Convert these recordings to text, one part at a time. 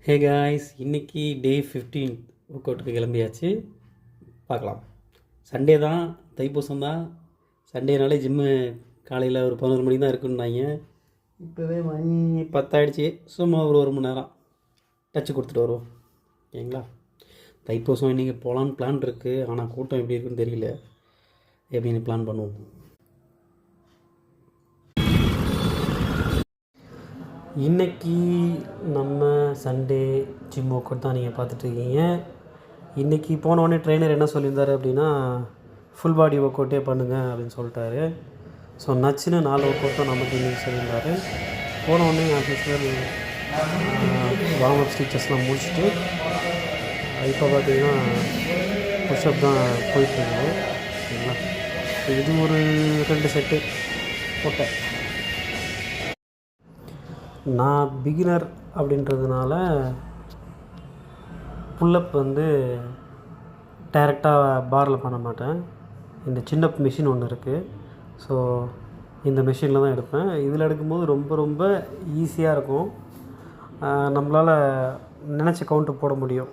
Hey guys, இன்றைக்கி டே 15 work அவுட்டுக்கு கிளம்பியாச்சு. பார்க்கலாம். சண்டே தான், தைப்பூசம் தான். சண்டேனாலே ஜிம்மு காலையில் ஒரு 11 மணி தான் இருக்குன்னாங்க. இப்போவே மணி 10 ஆகிடுச்சி. சும்மா ஒரு மணி நேரம் டச்சு கொடுத்துட்டு வருவோம். ஓகேங்களா? தைப்பூசம் இன்றைக்கி போகலான்னு பிளான் இருக்குது. ஆனால் கூட்டம் எப்படி இருக்குன்னு தெரியல. எப்படின்னு பிளான் பண்ணுவோம். இன்றைக்கி நம்ம சண்டே ஜிம் ஒர்க் அவுட் தான் நீங்கள் பார்த்துட்ருக்கீங்க. இன்றைக்கி போனோடனே ட்ரெயினர் என்ன சொல்லியிருந்தார் அப்படின்னா, ஃபுல் பாடி ஒர்க் அவுட்டே பண்ணுங்கள் அப்படின்னு சொல்லிட்டாரு. ஸோ நச்சுன்னு 4 ஒர்க் அவுட்டும் நமக்கு இன்றைக்கி சொல்லியிருந்தார். போனோடனே ஆஃபீஸில் வார்ம் அப் ஸ்டிச்சஸ்லாம் முடிச்சுட்டு இப்போ பார்த்தீங்கன்னா புஷ்அப் தான் போயிட்டுருக்குது. ஓகேங்களா? இது ஒரு 2 செட்டு போட்டேன். நான் பிகினர் அப்படின்றதுனால புல்லப் டைரெக்டாக பாரில் பண்ண மாட்டேன். இந்த சின்ன மிஷின் ஒன்று இருக்குது. ஸோ இந்த மிஷினில் தான் எடுப்பேன். இதில் எடுக்கும்போது ரொம்ப ரொம்ப ஈஸியாக இருக்கும். நம்மளால் நினச்ச கவுண்ட்டு போட முடியும்.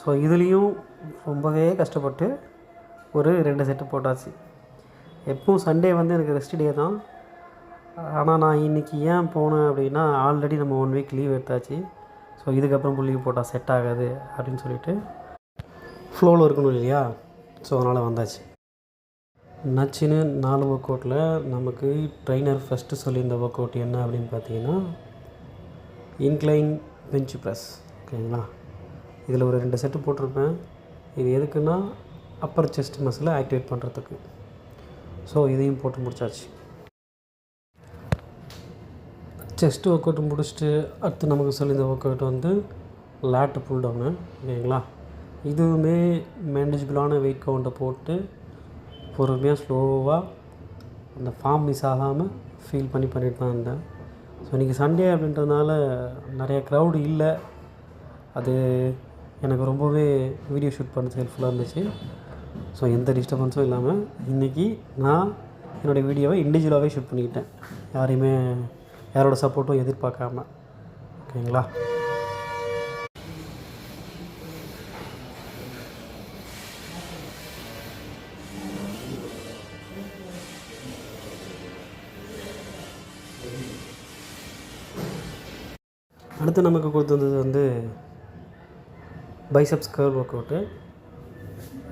ஸோ இதுலேயும் ரொம்பவே கஷ்டப்பட்டு ஒரு 2 செட்டு போட்டாச்சு. எப்பவும் சண்டே எனக்கு ரெஸ்ட் டே தான். ஆனால் நான் இன்றைக்கி ஏன் போனேன் அப்படின்னா, ஆல்ரெடி நம்ம 1 வீக் லீவ் எடுத்தாச்சு. ஸோ இதுக்கப்புறம் லீவ் போட்டால் செட் ஆகாது அப்படின்னு சொல்லிவிட்டு ஃப்ளோவில் இருக்கணும் இல்லையா? ஸோ அதனால் வந்தாச்சு. நச்சுன்னு 4 ஒர்க் அவுட்டில் நமக்கு ட்ரெயினர் ஃபஸ்ட்டு சொல்லியிருந்த ஒர்க் அவுட் என்ன அப்படின்னு பார்த்தீங்கன்னா, இன்க்ளைன் பெஞ்ச் ப்ரெஸ். ஓகேங்களா? இதில் ஒரு 2 செட்டு போட்டிருப்பேன். இது எதுக்குன்னா அப்பர் செஸ்ட் மசிலை ஆக்டிவேட் பண்ணுறதுக்கு. ஸோ இதையும் போட்டு முடிச்சாச்சு. செஸ்ட்டு ஒர்க் அவுட் முடிச்சுட்டு அடுத்து நமக்கு சொல்லியிருந்த ஒர்க் அவுட் லேட்டு புல் டவுனு. ஓகேங்களா? இதுவுமே மேனேஜபிளான வெயிட் கவுண்ட்டை போட்டு பொறுமையாக ஸ்லோவாக அந்த ஃபார்ம் மிஸ் ஆகாமல் ஃபீல் பண்ணிட்டு தான் இருந்தேன். ஸோ இன்றைக்கி சண்டே அப்படின்றதுனால நிறைய க்ரௌடு இல்லை. அது எனக்கு ரொம்பவே வீடியோ ஷூட் பண்ணுறது ஹெல்ப்ஃபுல்லாக இருந்துச்சு. ஸோ எந்த டிஸ்டர்பன்ஸும் இல்லாமல் இன்றைக்கி நான் என்னோடய வீடியோவை இண்டிவிஜுவலாகவே ஷூட் பண்ணிக்கிட்டேன். யாரோட சப்போர்ட்டும் எதிர்பார்க்காம. ஓகேங்களா? அடுத்து நமக்கு கொடுத்துருந்தது பைசப்ஸ் கர்ல் ஒர்க் அவுட்டு.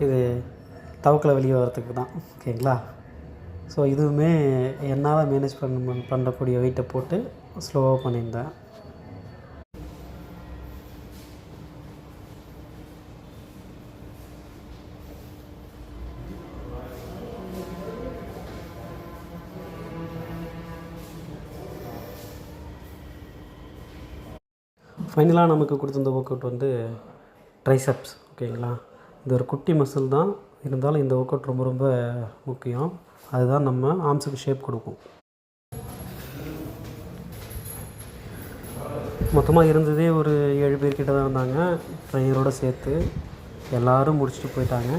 இது தவக்கில் வெளியே வரத்துக்கு தான். ஓகேங்களா? ஸோ இதுவுமே என்னால் மேனேஜ் பண்ணக்கூடிய வெயிட்டை போட்டு ஸ்லோவாக பண்ணியிருந்தேன். ஃபைனலாக நமக்கு கொடுத்துருந்த ஒர்க் அவுட் ட்ரைசப்ஸ். ஓகேங்களா? இது ஒரு குட்டி மசில் தான், இருந்தாலும் இந்த ஒர்க் அவுட் ரொம்ப ரொம்ப முக்கியம். அதுதான் நம்ம ஆர்ம்ஸுக்கு ஷேப் கொடுக்கும். மொத்தமாக இருந்ததே ஒரு 7 பேர் கிட்ட தான் இருந்தாங்க, ட்ரைனரோடு சேர்த்து. எல்லோரும் முடிச்சுட்டு போயிட்டாங்க.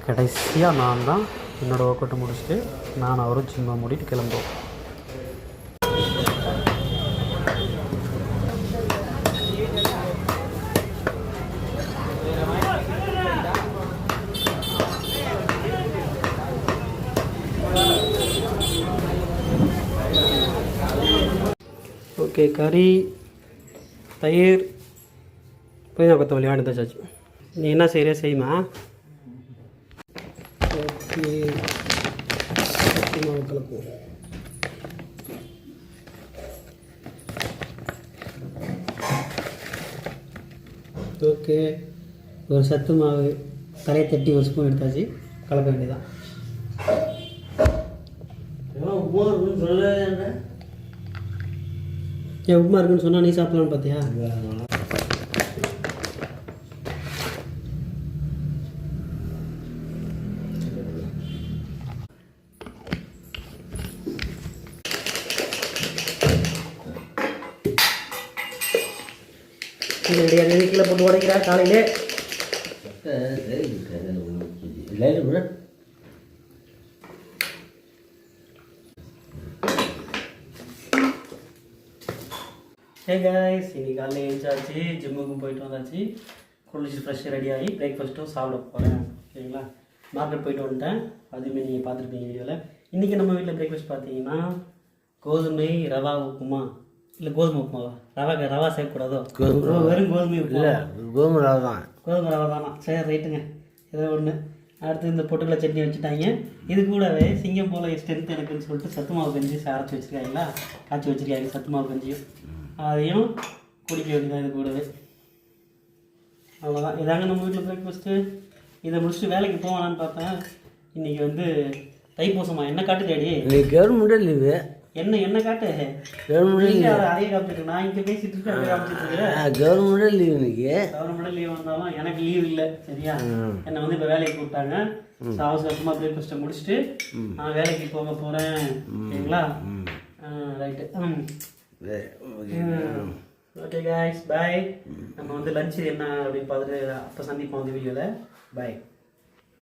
கடைசியாக நான் தான் என்னோடய ஒர்க் அவுட்டை முடிச்சுட்டு நான் அவரும் ஜிம்மை மூடிட்டு கிளம்புவோம். ஓகே, கறி, தயிர், புதினா கொத்தமல்லி வாங்கிட்டு வச்சாச்சு. நீ என்ன செய்கிற செய்யுமா? ஓகே, மாவு கலப்போம். ஓகே, ஒரு சத்து மாவு தலையை தட்டி ஒரு ஸ்பூன் எடுத்தாச்சு. கலக்க வேண்டியதான். ஏன் உப்புமா இருக்குன்னு சொன்னால் நீ சாப்பிட்லான்னு பார்த்தியா? கீழே போட்டு உடைக்கிறா காலையிலே. ஹே காய்ஸ், இன்னைக்கு காலையில் எழுந்தாச்சு, ஜிம்முக்கும் போயிட்டு வந்தாச்சு, குளிச்சு ஃப்ரெஷ்ஷாக ரெடி ஆகி பிரேக்ஃபாஸ்ட்டும் சாப்பிட போகிறேன். ஓகேங்களா, மார்க்கெட் போயிட்டு வந்துட்டேன். அதுவுமே நீங்கள் பார்த்துருப்பீங்க வீடியோவில். இன்றைக்கி நம்ம வீட்டில் பிரேக்ஃபாஸ்ட் பார்த்தீங்கன்னா கோதுமை ரவா உப்புமா. இல்லை கோதுமை உப்புமாவா? ரவா சேர்க்கக்கூடாதோ? வெறும் கோதுமை உப்புமா. கோதுமை ரவா தான். கோதுமை ரவா தானா? சரி, ரைட்டுங்க, ஏதோ ஒன்று. அடுத்து இந்த பொட்டுக்கடலை சட்னி வச்சுட்டாங்க. இது கூடவே சிங்கம் போல் ஸ்ட்ரென்த் எனக்குன்னு சொல்லிட்டு சத்து மாவு கஞ்சி அரைச்சி வச்சுருக்காங்களா, காய்ச்சி வச்சுருக்காங்க. சத்து மாவு கஞ்சியும் அதையும் குடிக்க வேண்டியதான் இது கூடவே. அவ்வளோதான், இதாங்க நம்ம வீட்டில் பிரேக்ஃபாஸ்ட்டு. இதை முடிச்சுட்டு வேலைக்கு போவானான்னு பார்த்தேன். இன்றைக்கி வந்து தைப்பூசமா. என்ன காட்டு டேடி? இன்னைக்கு கவர்மெண்ட் லீவு. என்ன காட்டு? கவர்மெண்ட் அதே காப்பிட்டு நான் இங்கே பேசிட்டு இருக்கேன், அதே காமிச்சிட்டு இருக்கேன். கவர்மெண்ட் லீவு இன்னைக்கு. கவர்மெண்ட் லீவ் வந்தாலும் எனக்கு லீவ் இல்லை. சரியா, என்னை வந்து இப்போ வேலைக்கு கூப்பிட்டாங்க. அவசரமாக பிரேக்ஃபாஸ்ட்டை முடிச்சுட்டு நான் வேலைக்கு போக போகிறேன். ஓகேங்களா, ரைட்டு. ஓகே காய்ஸ், பாய். நம்ம வந்து லஞ்ச் என்ன அப்படின்னு பார்த்துட்டு அப்போ சந்திப்போம் அந்த வீடியோவில். பாய்.